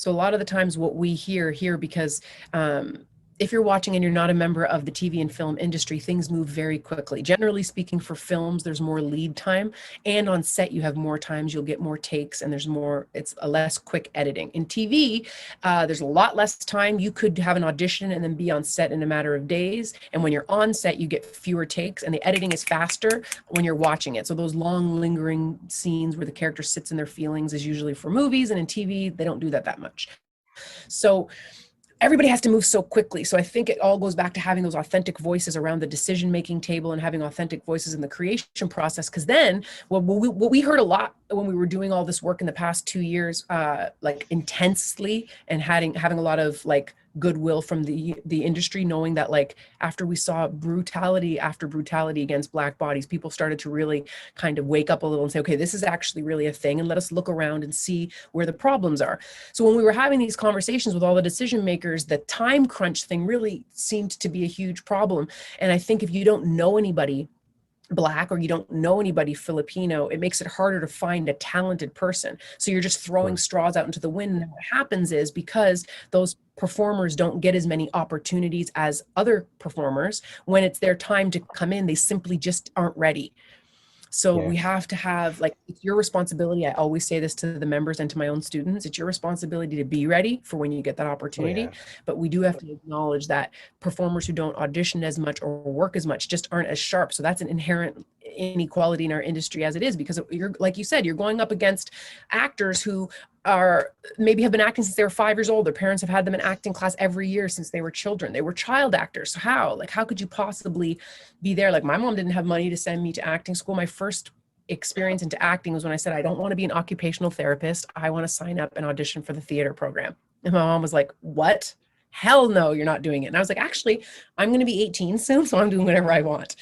So a lot of the times what we hear here, because if you're watching and you're not a member of the TV and film industry, things move very quickly. Generally speaking, for films, there's more lead time, and on set you have more times, you'll get more takes, and it's a less quick editing. In TV, there's a lot less time. You could have an audition and then be on set in a matter of days. And when you're on set, you get fewer takes, and the editing is faster when you're watching it. So those long lingering scenes where the character sits in their feelings is usually for movies, and in TV, they don't do that much. So everybody has to move so quickly. So I think it all goes back to having those authentic voices around the decision-making table and having authentic voices in the creation process. Because then what we heard a lot when we were doing all this work in the past 2 years, like intensely, and having a lot of like goodwill from the industry, knowing that like after we saw brutality after brutality against Black bodies, people started to really kind of wake up a little and say, okay, this is actually really a thing, and let us look around and see where the problems are. So when we were having these conversations with all the decision makers, the time crunch thing really seemed to be a huge problem. And I think if you don't know anybody Black or you don't know anybody Filipino, it makes it harder to find a talented person. So you're just throwing straws out into the wind. And what happens is, because those performers don't get as many opportunities as other performers, when it's their time to come in, they simply just aren't ready. So we have to have, like, it's your responsibility. I always say this to the members and to my own students. It's your responsibility to be ready for when you get that opportunity. But we do have to acknowledge that performers who don't audition as much or work as much just aren't as sharp. So that's an inherent inequality in our industry as it is, because you're, like you said, you're going up against actors who are maybe have been acting since they were 5 years old. Their parents have had them in acting class every year since they were children. They were child actors. So how could you possibly be there? Like, my mom didn't have money to send me to acting school. My first experience into acting was when I said, I don't want to be an occupational therapist. I want to sign up and audition for the theater program. And my mom was like, what? Hell no, you're not doing it. And I was like, actually, I'm going to be 18 soon, so I'm doing whatever I want.